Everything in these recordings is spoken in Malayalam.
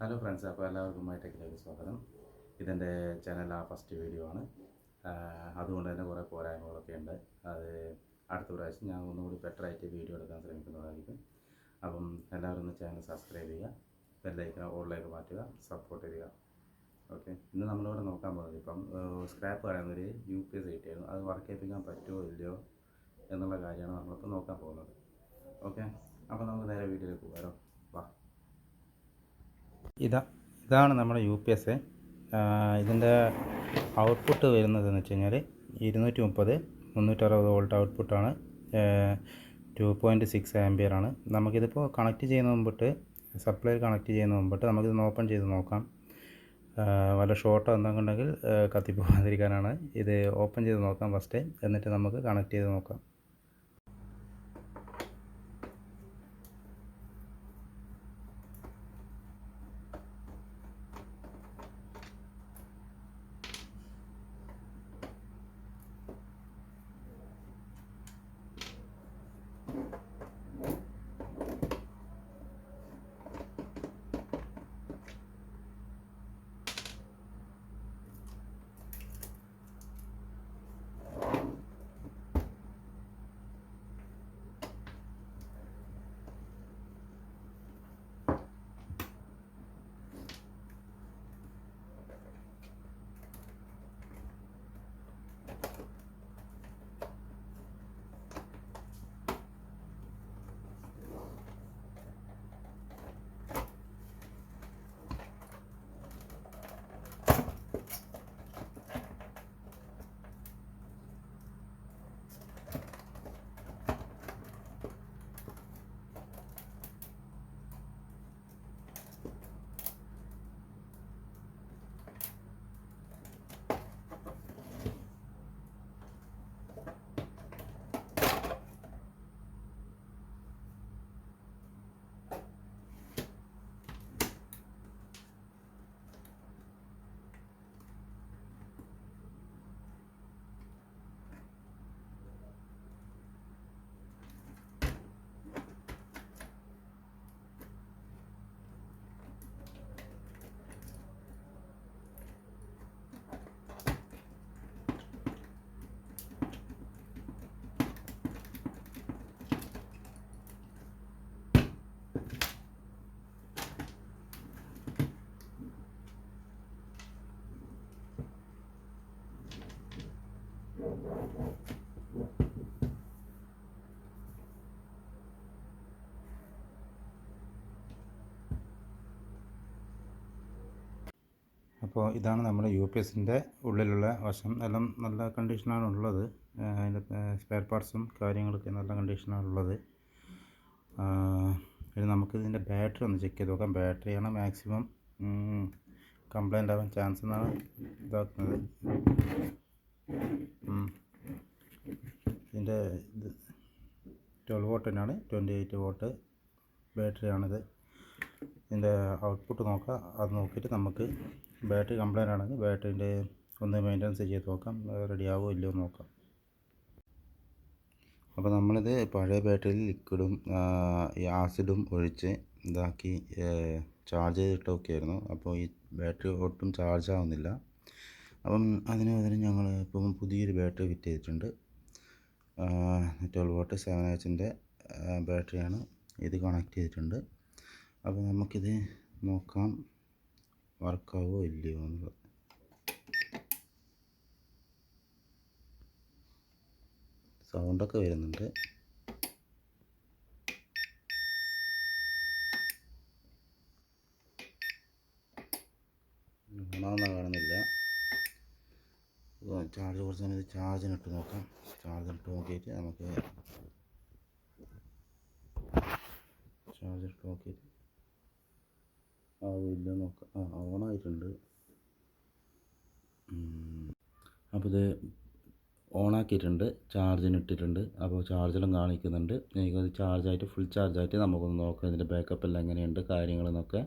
ഹലോ ഫ്രണ്ട്സ്, അപ്പോൾ എല്ലാവർക്കും മൈടെക്കിലേക്ക് സ്വാഗതം. ഇതെൻ്റെ ചാനൽ ഫസ്റ്റ് വീഡിയോ ആണ്. അതുകൊണ്ട് തന്നെ കുറേ പോരായ്മകളൊക്കെ ഉണ്ട്. അത് അടുത്ത പ്രാവശ്യം ഞാൻ ഒന്നുകൂടി ബെറ്ററായിട്ട് വീഡിയോ എടുക്കാൻ ശ്രമിക്കുന്നതായിരിക്കും. അപ്പം എല്ലാവരും ഒന്ന് ചാനൽ സബ്സ്ക്രൈബ് ചെയ്യുക, ബെല്ലൈക്കൻ ഓളിലേക്ക് മാറ്റുക, സപ്പോർട്ട് ചെയ്യുക. ഓക്കെ, ഇന്ന് നമ്മളിവിടെ നോക്കാൻ പോകുന്നത് ഇപ്പം സ്ക്രാപ്പ് പറയുന്നൊരു UPS കിട്ടിയായിരുന്നു. അത് വർക്ക് ചെയ്യിപ്പിക്കാൻ പറ്റുമോ ഇല്ലയോ എന്നുള്ള കാര്യമാണ് നമ്മളിപ്പോൾ നോക്കാൻ പോകുന്നത്. ഓക്കെ, അപ്പോൾ നമുക്ക് നേരെ വീഡിയോയിലേക്ക് പോകാമല്ലോ. വാ. ഇതാണ് നമ്മുടെ UPS. ഇതിൻ്റെ ഔട്ട്പുട്ട് വരുന്നതെന്ന് വെച്ച് കഴിഞ്ഞാൽ 230 360 വോൾട്ട് ഔട്ട്പുട്ടാണ്. 2.6 ആംപിയറാണ്. നമുക്കിതിപ്പോൾ കണക്ട് ചെയ്യുന്ന മുമ്പിട്ട്, സപ്ലൈ കണക്ട് ചെയ്യുന്ന മുമ്പിട്ട് നമുക്കിതൊന്ന് ഓപ്പൺ ചെയ്ത് നോക്കാം. വല്ല ഷോർട്ടോ എന്തെങ്കിലും ഉണ്ടെങ്കിൽ കത്തിപ്പോകാതിരിക്കാനാണ് ഇത് ഓപ്പൺ ചെയ്ത് നോക്കാം ഫസ്റ്റ്, എന്നിട്ട് നമുക്ക് കണക്ട് ചെയ്ത് നോക്കാം. അപ്പോൾ ഇതാണ് നമ്മുടെ UPSൻ്റെ ഉള്ളിലുള്ള വശം. എല്ലാം നല്ല കണ്ടീഷനാണ് ഉള്ളത്. അതിൻ്റെ സ്പെയർ പാർട്സും കാര്യങ്ങളൊക്കെ നല്ല കണ്ടീഷനാണ് ഉള്ളത്. ഇനി നമുക്കിതിൻ്റെ ബാറ്ററി ഒന്ന് ചെക്ക് ചെയ്ത് നോക്കാം. ബാറ്ററിയാണ് മാക്സിമം കംപ്ലൈൻ്റ് ആവാൻ ചാൻസ് എന്നാണ് ഇതാക്കുന്നത്. ഇതിൻ്റെ ഇത് 12 വോട്ടിനാണ്, 28 വോട്ട് ബാറ്ററിയാണിത്. ഇതിൻ്റെ ഔട്ട്പുട്ട് നോക്കാം. അത് നോക്കിയിട്ട് നമുക്ക് ബാറ്ററി കംപ്ലൈൻ്റ് ആണെങ്കിൽ ബാറ്ററിൻ്റെ ഒന്ന് മെയിൻ്റനൻസ് ചെയ്ത് നോക്കാം, റെഡി ആവുമോ ഇല്ലയോ നോക്കാം. അപ്പോൾ നമ്മളിത് പഴയ ബാറ്ററിയിൽ ലിക്വിഡും ആസിഡും ഒഴിച്ച് ഇതാക്കി ചാർജ് ചെയ്തിട്ട് നോക്കിയായിരുന്നു. അപ്പോൾ ഈ ബാറ്ററി ഒട്ടും ചാർജ് ആവുന്നില്ല. അപ്പം അതിന് ഞങ്ങൾ ഇപ്പം പുതിയൊരു ബാറ്ററി ഫിറ്റ് ചെയ്തിട്ടുണ്ട്. 12 വോട്ട് 7Hൻ്റെ ബാറ്ററിയാണ്. ഇത് കണക്ട് ചെയ്തിട്ടുണ്ട്. അപ്പോൾ നമുക്കിത് നോക്കാം വർക്കാവോ ഇല്ലയോ എന്നുള്ളത്. സൗണ്ടൊക്കെ വരുന്നുണ്ട്. ഓണാവുന്ന കാണുന്നില്ല. ചാർജ് കുറച്ച് സമയത്ത് ചാർജിനിട്ട് നോക്കാം. ചാർജിനിട്ട് നോക്കിയിട്ട് നമുക്ക് ആവില്ല നോക്കാം. ഓണായിട്ടുണ്ട്. അപ്പോൾ ഇത് ഓണാക്കിയിട്ടുണ്ട്, ചാർജിനിട്ടിട്ടുണ്ട്. അപ്പോൾ ചാർജെല്ലാം കാണിക്കുന്നുണ്ട്. എനിക്കത് ചാർജായിട്ട് ഫുൾ ചാർജായിട്ട് നമുക്കൊന്ന് നോക്കാം ഇതിൻ്റെ ബാക്കപ്പ് എല്ലാം എങ്ങനെയുണ്ട് കാര്യങ്ങളെന്നൊക്കെ.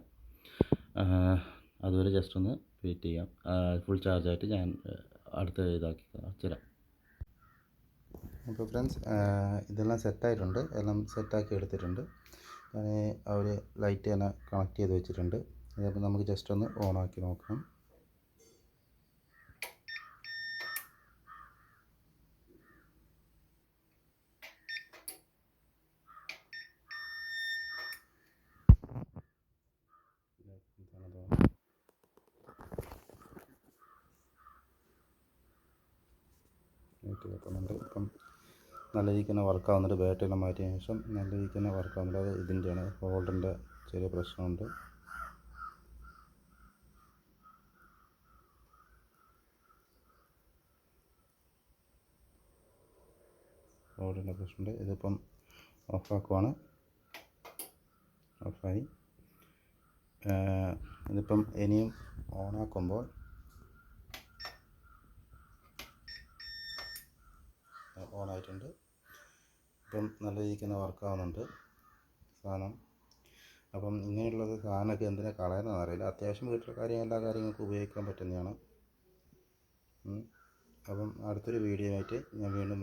അതുവരെ ജസ്റ്റ് ഒന്ന് വെയിറ്റ് ചെയ്യാം. ഫുൾ ചാർജായിട്ട് ഞാൻ അടുത്ത ഇതാക്കി തരാം. അപ്പോൾ ഫ്രണ്ട്സ്, ഇതെല്ലാം സെറ്റായിട്ടുണ്ട്. എല്ലാം സെറ്റാക്കി എടുത്തിട്ടുണ്ട്. ഞാൻ അവർ ലൈറ്റ് തന്നെ കണക്ട് ചെയ്ത് വെച്ചിട്ടുണ്ട്. അതപ്പോൾ നമുക്ക് ജസ്റ്റ് ഒന്ന് ഓണാക്കി നോക്കാം. വെക്കുന്നുണ്ട്. ഇപ്പം നല്ല രീതിക്ക് തന്നെ വർക്കാവുന്നുണ്ട്. ബാറ്ററിയെല്ലാം മാറ്റിയതിന് ശേഷം നല്ല രീതിക്ക് തന്നെ വർക്കാവുന്നുണ്ട്. അത് ഇതിൻ്റെയാണ്, ഹോൾഡറിൻ്റെ ചെറിയ പ്രശ്നമുണ്ട്. ഹോൾഡറിൻ്റെ പ്രശ്നമുണ്ട്. ഇതിപ്പം ഓഫാക്കുവാണ്. ഓഫായി. ഇതിപ്പം ഇനിയും ഓണാക്കുമ്പോൾ ഓണായിട്ടുണ്ട്. ഇപ്പം നല്ല രീതിക്ക് തന്നെ വർക്കാവുന്നുണ്ട് സാധനം. അപ്പം ഇങ്ങനെയുള്ളത് സാധനമൊക്കെ എന്തിനാണ് കളയുന്നതെന്ന് അറിയില്ല. അത്യാവശ്യം വീട്ടിലെ എല്ലാ കാര്യങ്ങൾക്കും ഉപയോഗിക്കാൻ പറ്റുന്നതാണ്. അപ്പം അടുത്തൊരു വീഡിയോ ആയിട്ട് ഞാൻ വീണ്ടും